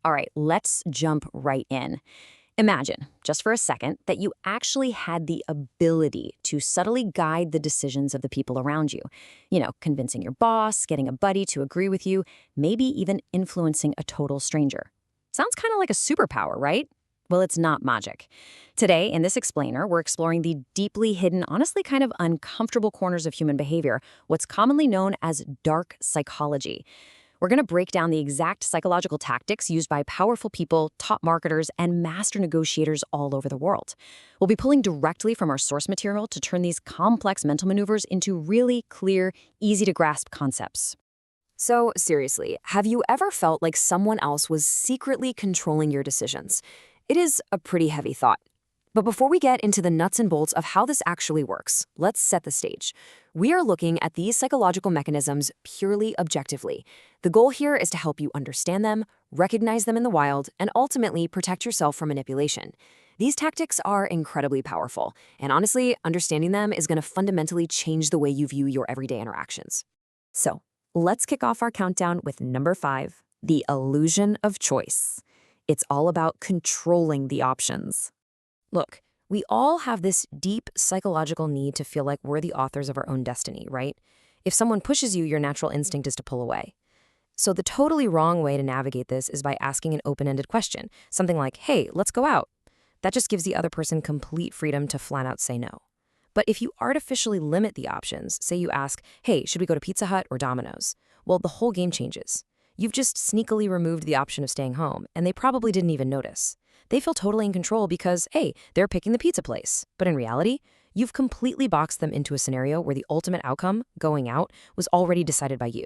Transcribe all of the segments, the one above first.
All right, let's jump right in. Imagine, just for a second, that you actually had the ability to subtly guide the decisions of the people around you. Convincing your boss, getting a buddy to agree with you, maybe even influencing a total stranger. Sounds kind of like a superpower, right? Well, it's not magic. Today, in this explainer, we're exploring the deeply hidden, honestly kind of uncomfortable corners of human behavior, what's commonly known as dark psychology. We're going to break down the exact psychological tactics used by powerful people, top marketers, and master negotiators all over the world. We'll be pulling directly from our source material to turn these complex mental maneuvers into really clear, easy-to-grasp concepts. So, seriously, have you ever felt like someone else was secretly controlling your decisions? It is a pretty heavy thought. But before we get into the nuts and bolts of how this actually works, let's set the stage. We are looking at these psychological mechanisms purely objectively. The goal here is to help you understand them, recognize them in the wild, and ultimately protect yourself from manipulation. These tactics are incredibly powerful, and honestly, understanding them is going to fundamentally change the way you view your everyday interactions. So, let's kick off our countdown with number 5, the illusion of choice. It's all about controlling the options. Look, we all have this deep psychological need to feel like we're the authors of our own destiny, right? If someone pushes you, your natural instinct is to pull away. So the totally wrong way to navigate this is by asking an open-ended question, something like, hey, let's go out. That just gives the other person complete freedom to flat out say no. But if you artificially limit the options, say you ask, hey, should we go to Pizza Hut or Domino's? Well, the whole game changes. You've just sneakily removed the option of staying home, and they probably didn't even notice. They feel totally in control because, hey, they're picking the pizza place. But in reality, you've completely boxed them into a scenario where the ultimate outcome, going out, was already decided by you.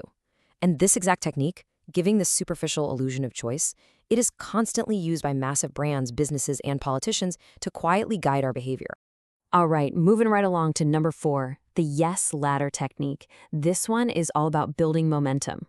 And this exact technique, giving the superficial illusion of choice, it is constantly used by massive brands, businesses, and politicians to quietly guide our behavior. All right, moving right along to number 4, the yes ladder technique. This one is all about building momentum.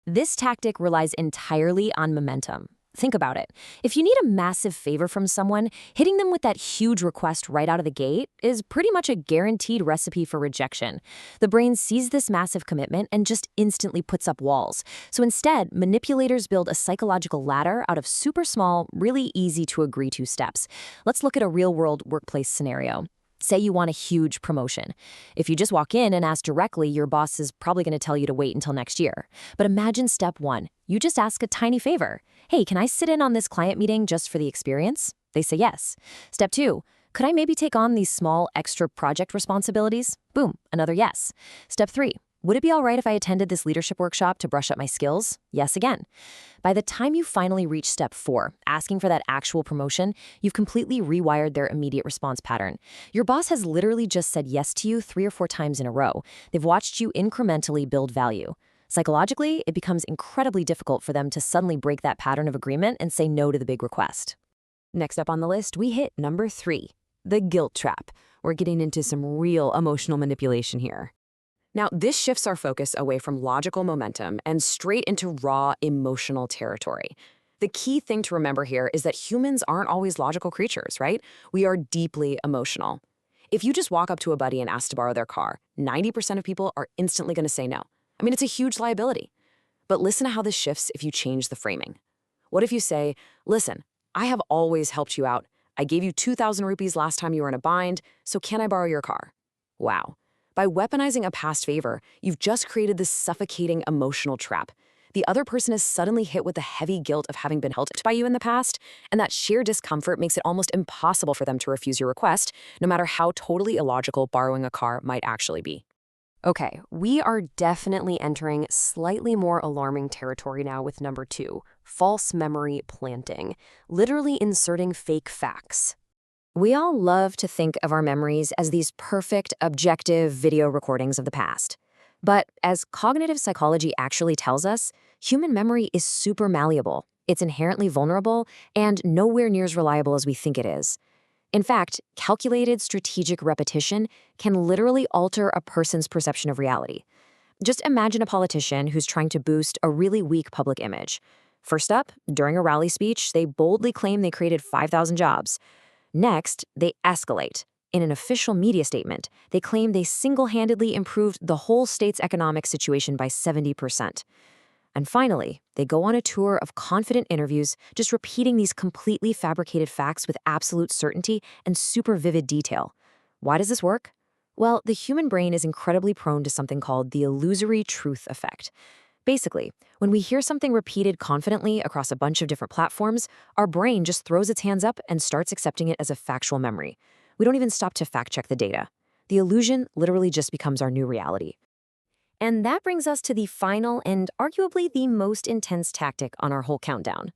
This tactic relies entirely on momentum. Think about it. If you need a massive favor from someone, hitting them with that huge request right out of the gate is pretty much a guaranteed recipe for rejection. The brain sees this massive commitment and just instantly puts up walls. So instead, manipulators build a psychological ladder out of super small, really easy to agree to steps. Let's look at a real-world workplace scenario. Say you want a huge promotion. If you just walk in and ask directly, your boss is probably going to tell you to wait until next year. But imagine step 1. You just ask a tiny favor. Hey, can I sit in on this client meeting just for the experience? They say yes. Step 2. Could I maybe take on these small extra project responsibilities? Boom, another yes. Step 3. Would it be all right if I attended this leadership workshop to brush up my skills? Yes again. By the time you finally reach step 4, asking for that actual promotion, you've completely rewired their immediate response pattern. Your boss has literally just said yes to you 3 or 4 times in a row. They've watched you incrementally build value. Psychologically, it becomes incredibly difficult for them to suddenly break that pattern of agreement and say no to the big request. Next up on the list, we hit number 3, the guilt trap. We're getting into some real emotional manipulation here. Now, this shifts our focus away from logical momentum and straight into raw emotional territory. The key thing to remember here is that humans aren't always logical creatures, right? We are deeply emotional. If you just walk up to a buddy and ask to borrow their car, 90% of people are instantly going to say no. I mean, it's a huge liability. But listen to how this shifts if you change the framing. What if you say, listen, I have always helped you out. I gave you 2,000 rupees last time you were in a bind, so can I borrow your car? Wow. By weaponizing a past favor, you've just created this suffocating emotional trap. The other person is suddenly hit with the heavy guilt of having been helped by you in the past, and that sheer discomfort makes it almost impossible for them to refuse your request, no matter how totally illogical borrowing a car might actually be. Okay, we are definitely entering slightly more alarming territory now with number 2, false memory planting, literally inserting fake facts. We all love to think of our memories as these perfect, objective video recordings of the past. But as cognitive psychology actually tells us, human memory is super malleable. It's inherently vulnerable and nowhere near as reliable as we think it is. In fact, calculated strategic repetition can literally alter a person's perception of reality. Just imagine a politician who's trying to boost a really weak public image. First up, during a rally speech, they boldly claim they created 5,000 jobs. Next, they escalate. In an official media statement, they claim they single-handedly improved the whole state's economic situation by 70%. And finally, they go on a tour of confident interviews, just repeating these completely fabricated facts with absolute certainty and super vivid detail. Why does this work? Well, the human brain is incredibly prone to something called the illusory truth effect. Basically, when we hear something repeated confidently across a bunch of different platforms, our brain just throws its hands up and starts accepting it as a factual memory. We don't even stop to fact check the data. The illusion literally just becomes our new reality. And that brings us to the final and arguably the most intense tactic on our whole countdown.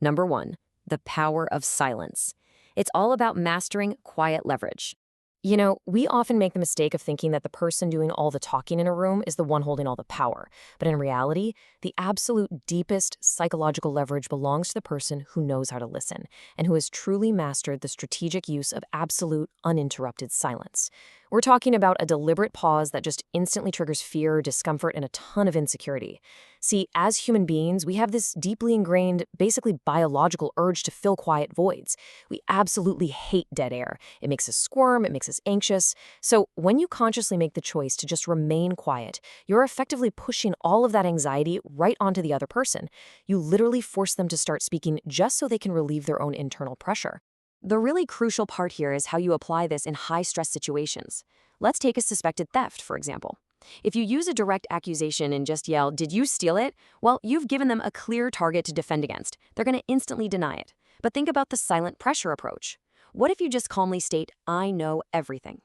Number 1, the power of silence. It's all about mastering quiet leverage. You know, we often make the mistake of thinking that the person doing all the talking in a room is the one holding all the power. But in reality, the absolute deepest psychological leverage belongs to the person who knows how to listen and who has truly mastered the strategic use of absolute, uninterrupted silence. We're talking about a deliberate pause that just instantly triggers fear, discomfort, and a ton of insecurity. See, as human beings, we have this deeply ingrained, basically biological urge to fill quiet voids. We absolutely hate dead air. It makes us squirm, it makes us anxious. So when you consciously make the choice to just remain quiet, you're effectively pushing all of that anxiety right onto the other person. You literally force them to start speaking just so they can relieve their own internal pressure. The really crucial part here is how you apply this in high-stress situations. Let's take a suspected theft, for example. If you use a direct accusation and just yell, "Did you steal it?" Well, you've given them a clear target to defend against. They're going to instantly deny it. But think about the silent pressure approach. What if you just calmly state, "I know everything"?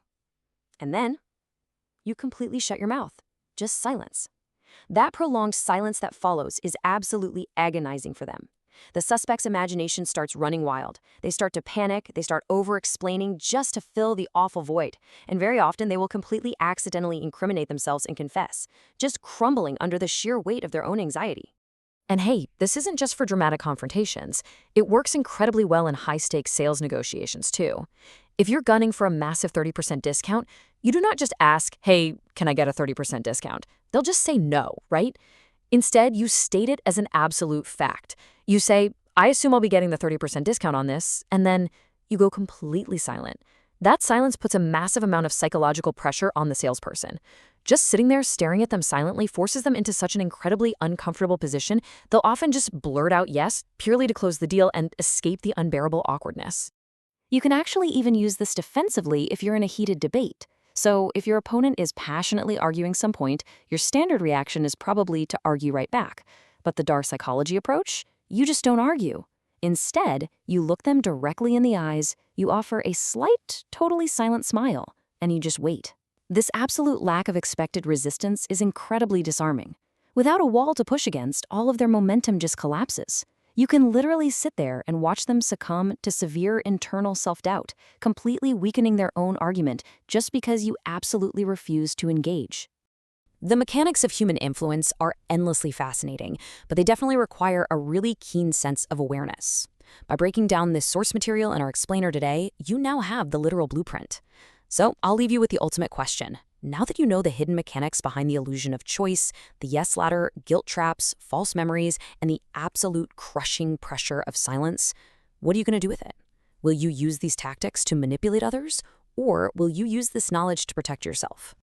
And then you completely shut your mouth. Just silence. That prolonged silence that follows is absolutely agonizing for them. The suspect's imagination starts running wild. They start to panic, they start over-explaining just to fill the awful void. And very often they will completely accidentally incriminate themselves and confess, just crumbling under the sheer weight of their own anxiety. And hey, this isn't just for dramatic confrontations. It works incredibly well in high-stakes sales negotiations too. If you're gunning for a massive 30% discount, you do not just ask, "Hey, can I get a 30% discount?" They'll just say no, right? Instead, you state it as an absolute fact. You say, "I assume I'll be getting the 30% discount on this," and then you go completely silent. That silence puts a massive amount of psychological pressure on the salesperson. Just sitting there staring at them silently forces them into such an incredibly uncomfortable position, they'll often just blurt out yes, purely to close the deal and escape the unbearable awkwardness. You can actually even use this defensively if you're in a heated debate. So if your opponent is passionately arguing some point, your standard reaction is probably to argue right back. But the dark psychology approach? You just don't argue. Instead, you look them directly in the eyes, you offer a slight, totally silent smile, and you just wait. This absolute lack of expected resistance is incredibly disarming. Without a wall to push against, all of their momentum just collapses. You can literally sit there and watch them succumb to severe internal self-doubt, completely weakening their own argument just because you absolutely refuse to engage. The mechanics of human influence are endlessly fascinating, but they definitely require a really keen sense of awareness. By breaking down this source material in our explainer today, you now have the literal blueprint. So I'll leave you with the ultimate question. Now that you know the hidden mechanics behind the illusion of choice, the yes ladder, guilt traps, false memories, and the absolute crushing pressure of silence, what are you going to do with it? Will you use these tactics to manipulate others, or will you use this knowledge to protect yourself?